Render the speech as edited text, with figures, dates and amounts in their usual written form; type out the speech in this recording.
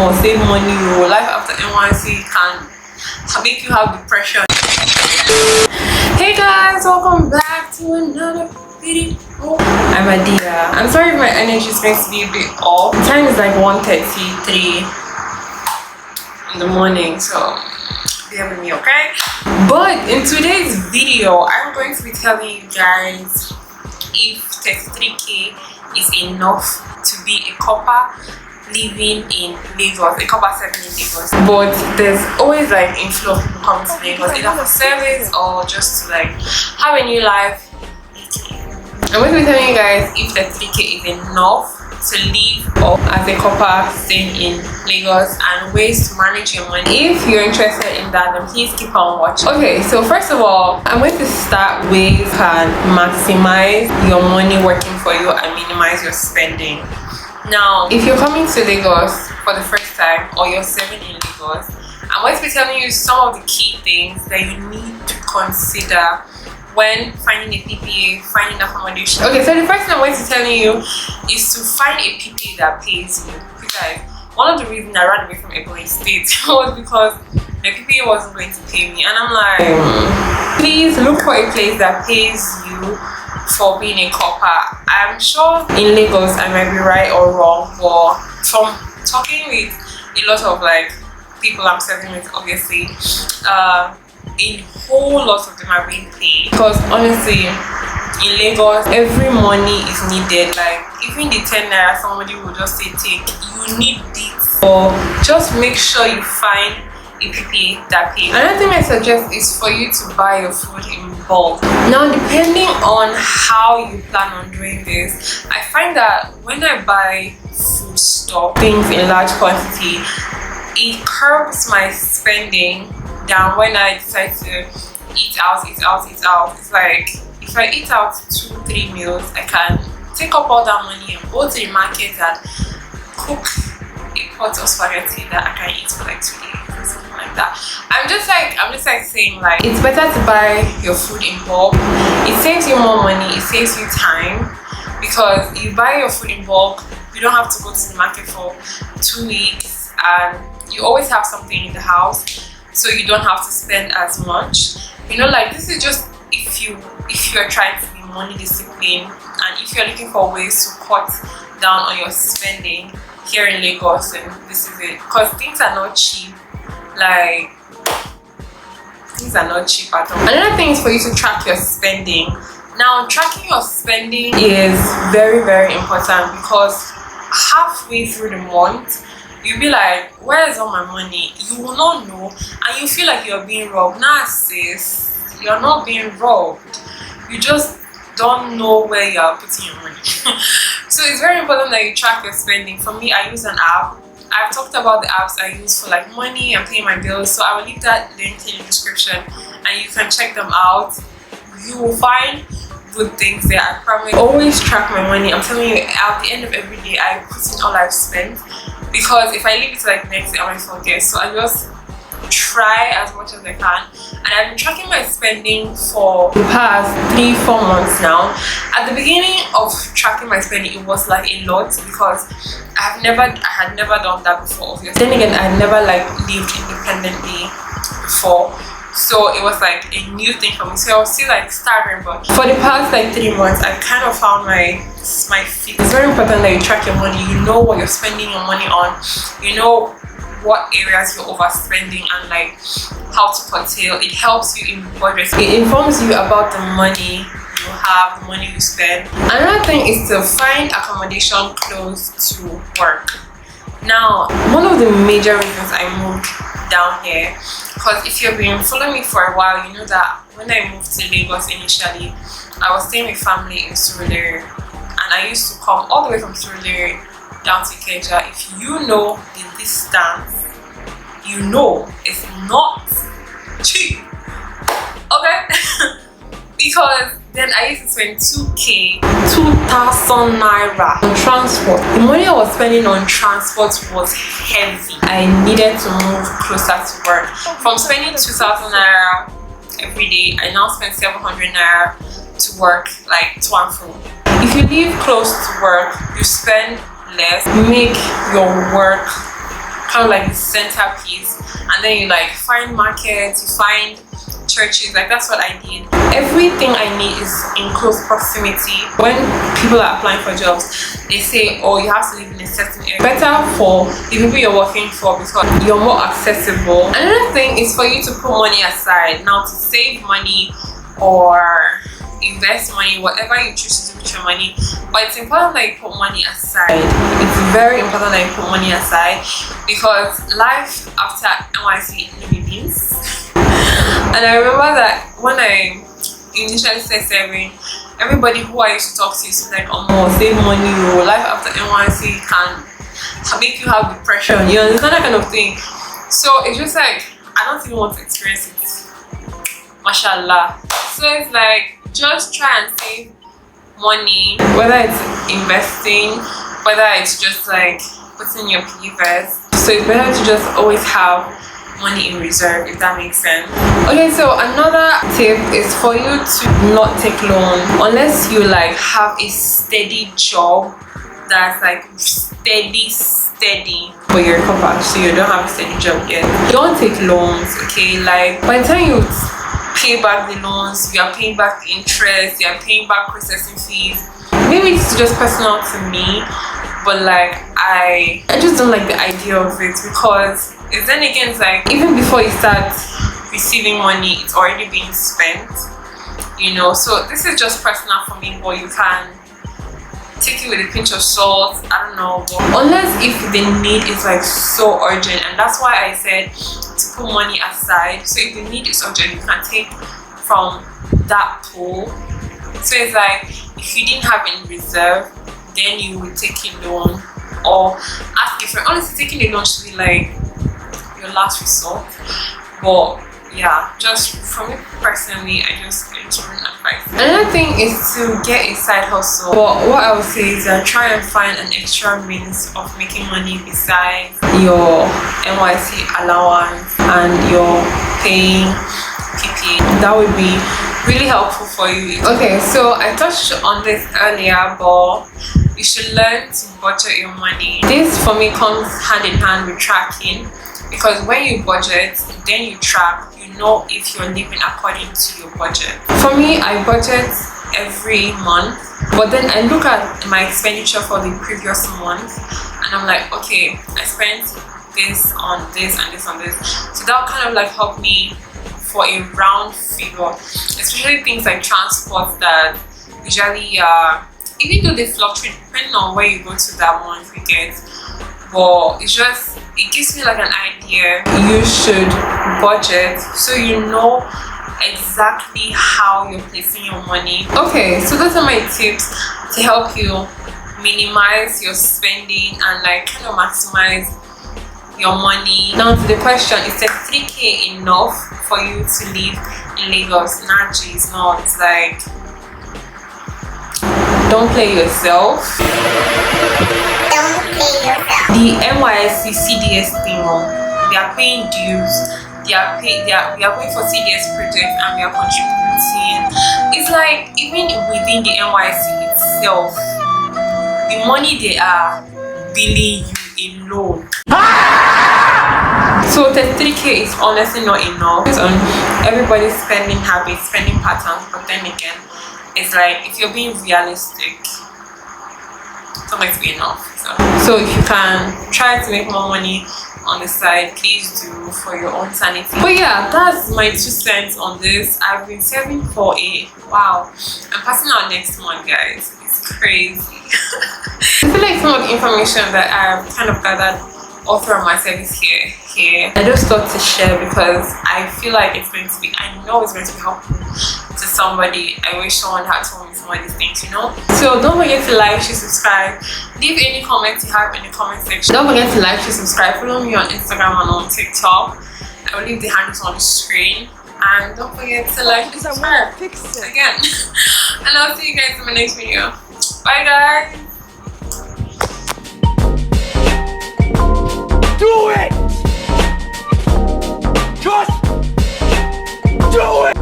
save money. Life after NYSC can make you have depression. Hey guys, welcome back to another video. I'm Adiah. I'm sorry if my energy is going to be a bit off. The time is like 1:33 in the morning, so bear with me, okay? But in today's video, I'm going to be telling you guys if 33k is enough to be a copper living in Lagos, a copper 7 in Lagos. But there's always like inflow of people coming to Lagos, either for service or just to like have a new life. I'm going to be telling you guys if 33k is enough to live up as a copper staying in Lagos and ways to manage your money. If you're interested in that, then please keep on watching. Okay, so first of all, I'm going to start with ways you can maximize your money working for you and minimize your spending. Now, if you're coming to Lagos for the first time or you're serving in Lagos, I'm going to be telling you some of the key things that you need to consider when finding a PPA, finding accommodation. Okay, so the first thing I'm going to tell you is to find a PPA that pays you. Because one of the reasons I ran away from Ebonyi State was because the PPA wasn't going to pay me, and I'm like, please look for a place that pays you for being a copper. I'm sure in Lagos I might be right or wrong, but from talking with a lot of like people I'm serving with, obviously, a whole lot of them are being paid, because honestly in Lagos every money is needed. Like even the 10 naira somebody will just say take, you need this. Or just make sure you find a PPA that pays. Another thing I suggest is for you to buy your food in bulk. Now, depending on how you plan on doing this, I find that when I buy food stuff, things in large quantity, it curbs my spending down when I decide to eat out. It's like if I eat out 2-3 meals, I can take up all that money and go to the market and cook a pot of spaghetti that I can eat for like 2 days or something like that. I'm just like saying, like, it's better to buy your food in bulk. It saves you more money, it saves you time, because you buy your food in bulk, you don't have to go to the market for 2 weeks, and you always have something in the house, so you don't have to spend as much. You know, like, this is just if you're trying to be money disciplined, and if you're looking for ways to cut down on your spending here in Lagos, and this is it, because things are not cheap. Like, things are not cheap at all. Another thing is for you to track your spending. Now, tracking your spending is very, very important, because halfway through the month you'll be like, where is all my money? You will not know, and you feel like you're being robbed. Nah, sis, you're not being robbed, you just don't know where you are putting your money. So it's very important that you track your spending. For me, I use an app. I've talked about the apps I use for like money and paying my bills, so I will leave that link in the description and you can check them out. You will find good things there, I promise. Always track my money. I'm telling you, at the end of every day I put in all I've spent, because if I leave it to like the next day I might forget. So I just try as much as I can, and I've been tracking my spending for the past 3-4 months now. At the beginning of tracking my spending, it was like a lot, because I had never done that before, obviously. Then again, I had never like lived independently before, so it was like a new thing for me, so I was still like staggering. But for the past like 3 months, I've kind of found my feet. It's very important that you track your money. You know what you're spending your money on, you know what areas you're overspending, and like how to curtail. It helps you in budget. It informs you about the money you have, the money you spend. Another thing is to find accommodation close to work. Now, one of the major reasons I moved down here, because if you've been following me for a while, you know that when I moved to Lagos initially, I was staying with family in Surulere, and I used to come all the way from Surulere down to Ikeja. If you know the distance, you know it's not cheap, okay? Because then I used to spend 2,000 naira on transport. The money I was spending on transport was heavy. I needed to move closer to work. From spending 2,000 naira every day, I now spend 700 naira to work, like to and fro. If you live close to work, you spend less, make your work kind of like the centerpiece, and then you like find markets, you find churches. Like that's what I did. Everything I need is in close proximity. When people are applying for jobs, they say, oh, you have to live in a certain area. Better for the people you're working for because you're more accessible. Another thing is for you to put money aside. Now, to save money or invest money, whatever you choose to do with your money, but it's important that you put money aside. It's very important that you put money aside because life after NYSC never begins. And I remember that when I initially started serving, everybody who I used to talk to used to be like, oh, save money, life after NYSC can make you have depression, you understand, that kind of thing. So it's just like, I don't even want to experience it, mashallah. So it's like, just try and save money, whether it's investing, whether it's just like putting your piggy vest. So it's better to just always have money in reserve, if that makes sense. Okay, so another tip is for you to not take loan unless you like have a steady job that's like steady, but you're covered, so you don't have a steady job yet. Don't take loans, okay? Like by the time you pay back the loans, you are paying back the interest, you are paying back processing fees. Maybe it's just personal to me, but like I just don't like the idea of it because then again, it's like even before you start receiving money, it's already being spent, you know. So this is just personal for me, but you can take it with a pinch of salt. I don't know, but unless if the need is like so urgent, and that's why I said to put money aside. So if the need is urgent, you can take from that pool. So it's like if you didn't have any reserve, then you would take a loan or ask if you're honestly taking a loan should be like your last resort. But yeah, just for me personally, I just give advice. Another thing is to get a side hustle. But what I would say is that try and find an extra means of making money besides your NYSC allowance and your paying PPA. That would be really helpful for you. Okay, so I touched on this earlier, but you should learn to budget your money. This for me comes hand in hand with tracking, because when you budget, then you track, you know if you're living according to your budget. For me, I budget every month, but then I look at my expenditure for the previous month and I'm like, okay, I spent this on this and this on this. So that will kind of like help me for a round figure, especially things like transport that usually even though they fluctuate depending on where you go to that month, you get, but it gives me like an idea. You should budget so you know exactly how you're placing your money. Okay, so those are my tips to help you minimize your spending and like kind of maximize your money. Now to the question, is 3K enough for you to live in Lagos? Nah, geez, no. It's like, don't play yourself. The NYSC CDS thing, they are paying dues. We are going for CDS projects and we are contributing. It's like even within the NYSC itself, the money they are billing you alone. So 33K is honestly not enough based on everybody's spending habits, spending patterns. But then again, it's like if you're being realistic, it's not going to be enough. So if you can try to make more money on the side, please do, for your own sanity. But yeah, that's my 2 cents on this. I've been serving for wow, I'm passing out next month, guys. It's crazy. I feel like some of the information that I've kind of gathered all throughout my service here, I just thought to share because I feel like it's going to be, I know it's going to be helpful to somebody. I wish someone had told me some of these things, you know. So don't forget to like, share, subscribe. Leave any comments you have in the comment section. Don't forget to like, share, subscribe. Follow me on Instagram and on TikTok. I will leave the handles on the screen. And don't forget to like and subscribe again. And I'll see you guys in my next video. Bye guys. Do it! Just do it!